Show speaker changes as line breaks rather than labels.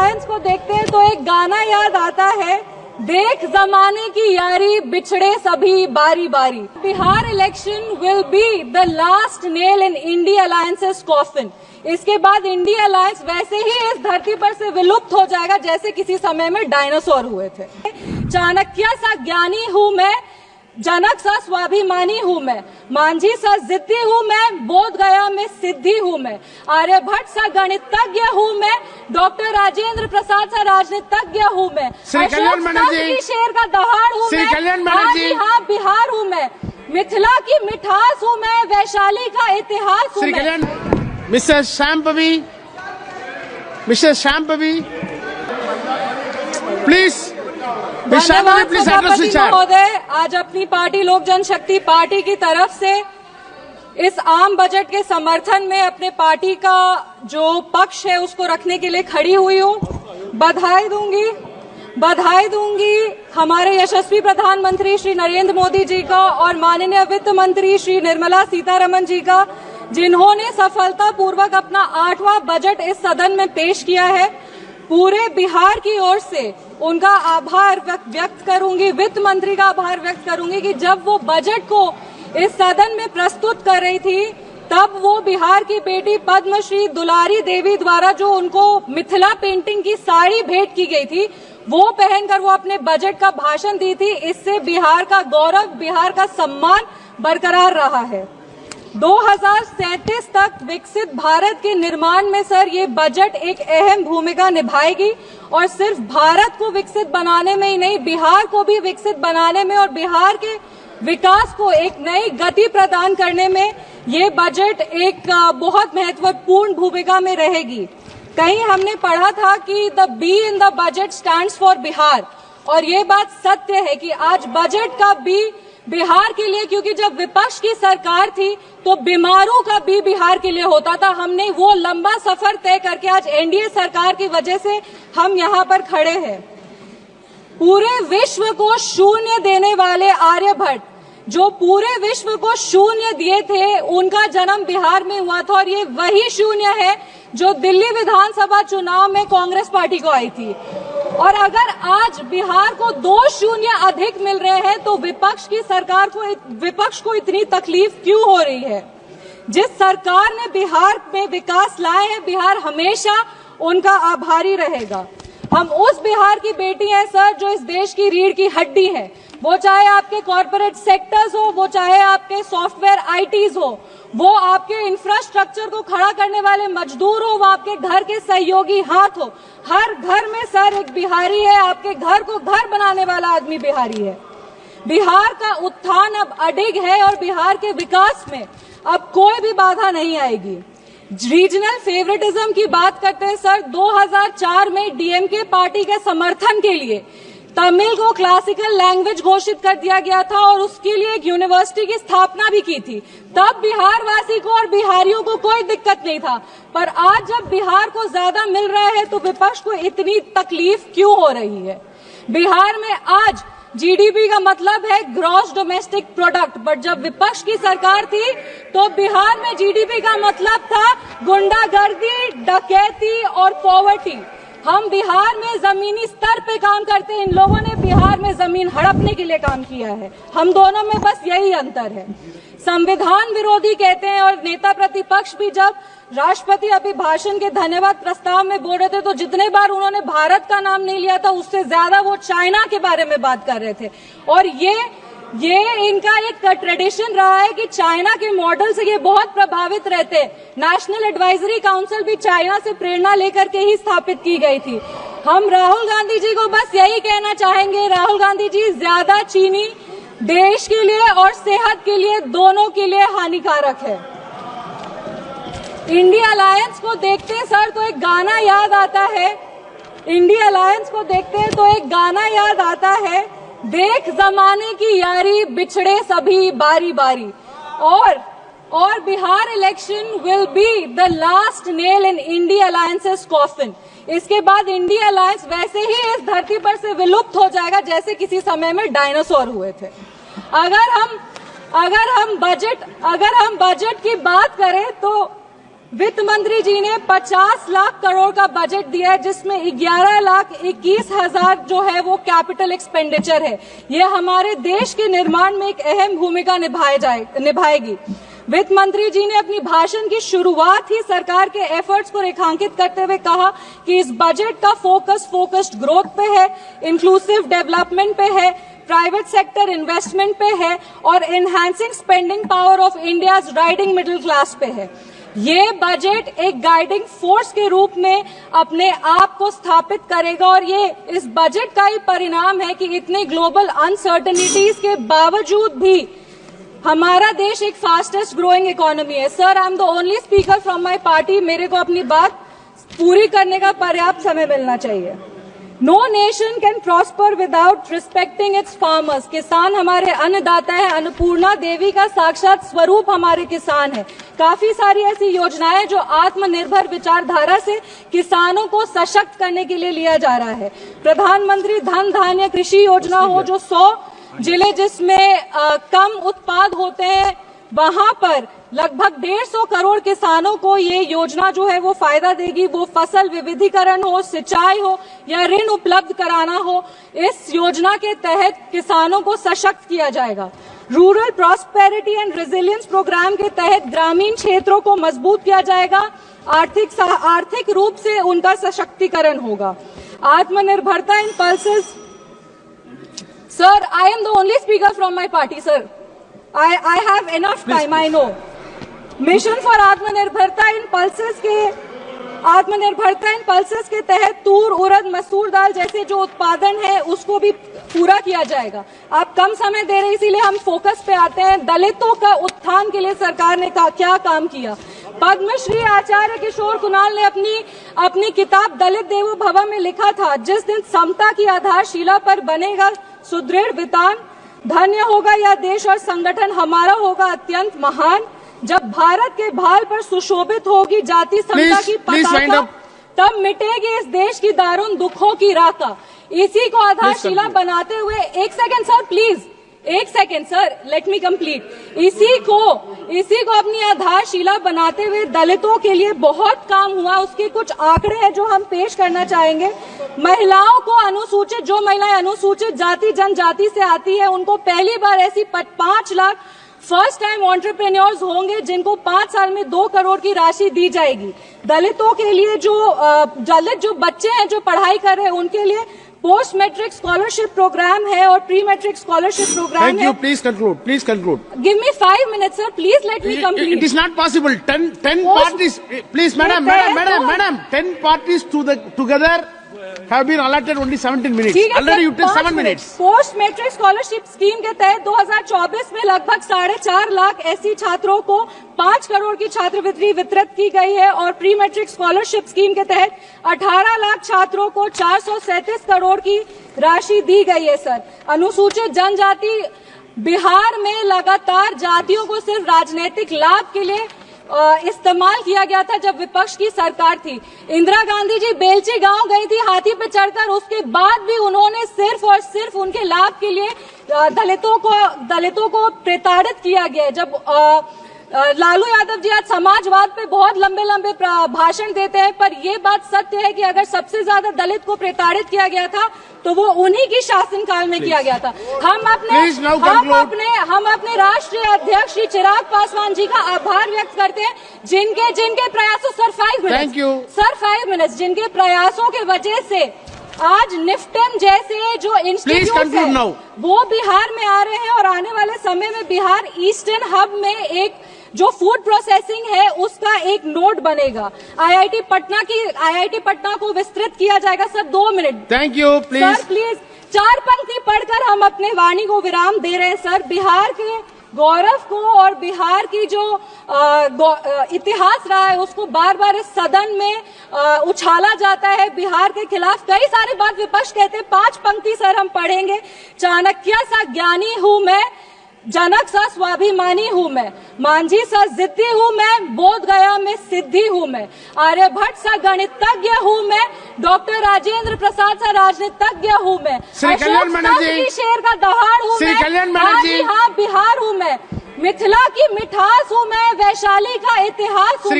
Alliance को देखते हैं तो एक गाना याद आता है, देख जमाने की यारी बिछड़े सभी बारी बारी। Bihar election will be the last nail in India alliances coffin. इसके बाद इंडिया अलायंस वैसे ही इस धरती पर से विलुप्त हो जाएगा जैसे किसी समय में डायनासोर हुए थे। चाणक्य सा ज्ञानी हूं मैं, जनक सा स्वाभिमानी हूं मैं, मांझी सा जिद्दी हूं मैं, बोध गया में सिद्धि हूं मैं, आर्यभट्ट सा गणितज्ञ हूं मैं, डॉक्टर राजेंद्र प्रसाद सा राजनीतिज्ञ हूं मैं, शेर का दहाड़ हूं मैं, हाँ बिहार हूं मैं, मिथिला की मिठास हूं मैं, वैशाली का इतिहास हूं मैं।
मिस्टर शांभवी, प्लीज
महोदय, आज अपनी पार्टी लोक जनशक्ति पार्टी की तरफ से इस आम बजट के समर्थन में अपने पार्टी का जो पक्ष है उसको रखने के लिए खड़ी हुई हूँ। बधाई दूंगी हमारे यशस्वी प्रधानमंत्री श्री नरेंद्र मोदी जी का और माननीय वित्त मंत्री श्री निर्मला सीतारमण जी का, जिन्होंने सफलतापूर्वक अपना 8वां बजट इस सदन में पेश किया है। पूरे बिहार की ओर से उनका आभार व्यक्त करूंगी, वित्त मंत्री का आभार व्यक्त करूंगी कि जब वो बजट को इस सदन में प्रस्तुत कर रही थी तब वो बिहार की बेटी पद्मश्री दुलारी देवी द्वारा जो उनको मिथिला पेंटिंग की साड़ी भेंट की गई थी वो पहनकर वो अपने बजट का भाषण दी थी। इससे बिहार का गौरव, बिहार का सम्मान बरकरार रहा है। 2037 तक विकसित भारत के निर्माण में सर ये बजट एक अहम भूमिका निभाएगी और सिर्फ भारत को विकसित बनाने में ही नहीं, बिहार को भी विकसित बनाने में और बिहार के विकास को एक नई गति प्रदान करने में ये बजट एक बहुत महत्वपूर्ण भूमिका में रहेगी। कहीं हमने पढ़ा था कि the be in the budget stands for Bihar, और ये बात सत्य है कि आज बजट का बी बिहार के लिए, क्योंकि जब विपक्ष की सरकार थी तो बीमारों का भी बिहार के लिए होता था। हमने वो लंबा सफर तय करके आज एनडीए सरकार की वजह से हम यहाँ पर खड़े हैं। पूरे विश्व को शून्य देने वाले आर्यभट्ट, जो पूरे विश्व को शून्य दिए थे, उनका जन्म बिहार में हुआ था और ये वही शून्य है जो दिल्ली विधानसभा चुनाव में कांग्रेस पार्टी को आई थी। और अगर आज बिहार को 2 शून्य अधिक मिल रहे हैं तो विपक्ष को इतनी तकलीफ क्यों हो रही है? जिस सरकार ने बिहार में विकास लाए हैं, बिहार हमेशा उनका आभारी रहेगा। हम उस बिहार की बेटी हैं सर जो इस देश की रीढ़ की हड्डी है, वो चाहे आपके कॉर्पोरेट सेक्टर्स हो, वो चाहे आपके सॉफ्टवेयर आईटीज हो, वो आपके इंफ्रास्ट्रक्चर को खड़ा करने वाले मजदूर हो, वो आपके घर के सहयोगी हाथ हो। हर घर में सर एक बिहारी है, आपके घर को घर बनाने वाला आदमी बिहारी है। बिहार का उत्थान अब अडिग है और बिहार के विकास में अब कोई भी बाधा नहीं आएगी। रीजनल फेवरेटिज्म की बात करते हैं सर, 2004 में डीएमके पार्टी के समर्थन के लिए तमिल को क्लासिकल लैंग्वेज घोषित कर दिया गया था और उसके लिए एक यूनिवर्सिटी की स्थापना भी की थी। तब बिहार वासी को और बिहारियों को कोई दिक्कत नहीं था, पर आज जब बिहार को ज्यादा मिल रहा है तो विपक्ष को इतनी तकलीफ क्यों हो रही है? बिहार में आज जीडीपी का मतलब है ग्रॉस डोमेस्टिक प्रोडक्ट, बट जब विपक्ष की सरकार थी तो बिहार में जीडीपी का मतलब था गुंडागर्दी, डकैती और पॉवर्टी। हम बिहार में जमीनी स्तर पे काम करते हैं, इन लोगों ने बिहार में जमीन हड़पने के लिए काम किया है। हम दोनों में बस यही अंतर है। संविधान विरोधी कहते हैं और नेता प्रतिपक्ष भी जब राष्ट्रपति अभिभाषण के धन्यवाद प्रस्ताव में बोल रहे थे तो जितने बार उन्होंने भारत का नाम नहीं लिया था उससे ज्यादा वो चाइना के बारे में बात कर रहे थे। और ये इनका एक ट्रेडिशन रहा है कि चाइना के मॉडल से ये बहुत प्रभावित रहते। नेशनल एडवाइजरी काउंसिल भी चाइना से प्रेरणा लेकर के ही स्थापित की गई थी। हम राहुल गांधी जी को बस यही कहना चाहेंगे, राहुल गांधी जी, ज्यादा चीनी देश के लिए और सेहत के लिए, दोनों के लिए हानिकारक है। इंडिया अलायंस को देखते हैं सर तो एक गाना याद आता है, इंडिया अलायंस को देखते हैं तो एक गाना याद आता है, देख जमाने की यारी बिछड़े सभी बारी बारी। और Bihar election will be the last nail in India alliances coffin. इसके बाद इंडिया अलायंस वैसे ही इस धरती पर से विलुप्त हो जाएगा जैसे किसी समय में डायनासोर हुए थे। अगर हम बजट की बात करें तो वित्त मंत्री जी ने 50 लाख करोड़ का बजट दिया है, जिसमें 11,21,000 जो है वो कैपिटल एक्सपेंडिचर है। ये हमारे देश के निर्माण में एक अहम भूमिका निभाएगी। वित्त मंत्री जी ने अपनी भाषण की शुरुआत ही सरकार के एफर्ट्स को रेखांकित करते हुए कहा कि इस बजट का फोकस्ड ग्रोथ पे है, इंक्लूसिव डेवलपमेंट पे है, प्राइवेट सेक्टर इन्वेस्टमेंट पे है और enhancing spending power of India's riding middle class पे है। ये बजट एक गाइडिंग फोर्स के रूप में अपने आप को स्थापित करेगा और ये इस बजट का ही परिणाम है कि इतने ग्लोबल अनसर्टेनिटीज के बावजूद भी हमारा देश एक फास्टेस्ट ग्रोइंग इकोनॉमी है। Sir, I am the only speaker from my party. मेरे को अपनी बात पूरी करने का पर्याप्त समय मिलना चाहिए। No nation can prosper without respecting its farmers. किसान हमारे अन्नदाता है। अन्नपूर्णा देवी का साक्षात स्वरूप हमारे किसान है। काफी सारी ऐसी योजनाएं जो आत्मनिर्भर विचारधारा से किसानों को सशक्त करने के लिए लिया जा रहा है। प्रधानमंत्री धन धान्य कृषि योजना हो, जो 100 जिले जिसमें कम उत्पाद होते हैं वहां पर लगभग 150 करोड़ किसानों को ये योजना जो है वो फायदा देगी। वो फसल विविधीकरण हो, सिंचाई हो या ऋण उपलब्ध कराना हो, इस योजना के तहत किसानों को सशक्त किया जाएगा। Rural prosperity and resilience program के तहत ग्रामीण क्षेत्रों को मजबूत किया जाएगा। आर्थिक रूप से उनका सशक्तिकरण होगा। आत्मनिर्भरता इन pulses. Sir, I am the only speaker from my party, sir. I have enough time, I know. Mission for आत्मनिर्भरता इन पल्सेस के तहत तूर, उड़द, मसूर दाल जैसे जो उत्पादन है उसको भी पूरा किया जाएगा। आप कम समय दे रहे, इसीलिए हम फोकस पे आते हैं। दलितों का उत्थान के लिए सरकार ने क्या काम किया। पद्मश्री आचार्य किशोर कुणाल ने अपनी किताब दलित देवो भव में लिखा था, जिस दिन समता की आधारशिला पर बनेगा सुदृढ़ वितान, धन्य होगा यह देश और संगठन हमारा होगा अत्यंत महान। जब भारत के भाल पर सुशोभित होगी जाति समता की पताका, तब मिटेगी इस देश की दारुण दुखों की राका। इसी को आधारशिला बनाते हुए, एक सेकंड सर प्लीज, एक second sir, let me complete. इसी को अपनी आधारशिला बनाते हुए दलितों के लिए बहुत काम हुआ। उसके कुछ आंकड़े हैं जो हम पेश करना चाहेंगे। महिलाओं को अनुसूचित, जो महिलाएं अनुसूचित जाति जनजाति से आती है, उनको पहली बार ऐसी 5 लाख फर्स्ट टाइम एंटरप्रेन्योर्स होंगे जिनको 5 साल में 2 करोड़ की राशि दी जाएगी। दलितों के लिए जो बच्चे हैं जो पढ़ाई कर रहे हैं उनके लिए पोस्ट मैट्रिक स्कॉलरशिप प्रोग्राम है और प्री मैट्रिक स्कॉलरशिप प्रोग्राम है।
Thank you. Please conclude. Please conclude.
Give me 5 minutes, sir. Please let me complete.
It is not possible. 10 parties. Please, madam. 10 parties together have been allotted only 17 minutes. Already you took 7 minutes.
Post matric scholarship scheme के तहत 2024 में लगभग 4.5 लाख ऐसी छात्रों को 5 करोड़ की छात्रवृत्ति वितरित की गई है और प्री मैट्रिक स्कॉलरशिप स्कीम के तहत 18 लाख छात्रों को 437 करोड़ की राशि दी गई है। सर, अनुसूचित जनजाति बिहार में लगातार जातियों को सिर्फ राजनीतिक लाभ के लिए इस्तेमाल किया गया था जब विपक्ष की सरकार थी। इंदिरा गांधी जी बेलची गांव गई थी हाथी पे चढ़कर, उसके बाद भी उन्होंने सिर्फ और सिर्फ उनके लाभ के लिए दलितों को प्रताड़ित किया गया। जब लालू यादव जी आज समाजवाद पे बहुत लंबे भाषण देते हैं, पर ये बात सत्य है कि अगर सबसे ज्यादा दलित को प्रताड़ित किया गया था तो वो उन्हीं की शासनकाल में किया गया था। हम अपने राष्ट्रीय अध्यक्ष श्री चिराग पासवान जी का आभार व्यक्त करते हैं, जिनके प्रयासों सर 5 मिनट्स जिनके प्रयासों के वजह से आज निफ्टन जैसे जो इंस्टीट्यूट है वो बिहार में आ रहे हैं और आने वाले समय में बिहार ईस्टर्न हब में एक जो फूड प्रोसेसिंग है उसका एक नोड बनेगा। आईआईटी पटना को विस्तृत किया जाएगा। Sir 2 minute.
Thank you.
Sir please 4 पंक्ति पढ़कर हम अपने वाणी को विराम दे रहे हैं। सर, बिहार के गौरव को और बिहार की जो इतिहास रहा है उसको बार बार इस सदन में उछाला जाता है। बिहार के खिलाफ कई सारी बात विपक्ष कहते हैं। 5 पंक्ति सर हम पढ़ेंगे। चाणक्य सा ज्ञानी हूं मैं, जनक सा स्वाभिमानी हूं मैं, मांझी सा जिद्दी हूं मैं, बोध गया में सिद्धि हूं मैं, आर्यभट्ट सा गणितज्ञ हूं मैं, डॉक्टर राजेंद्र प्रसाद सा राजनीतिज्ञ हूं मैं, शेर का दहाड़ हूं मैं, हाँ बिहार हूं मैं, मिथिला की मिठास हूं मैं, वैशाली का इतिहास हूं मैं,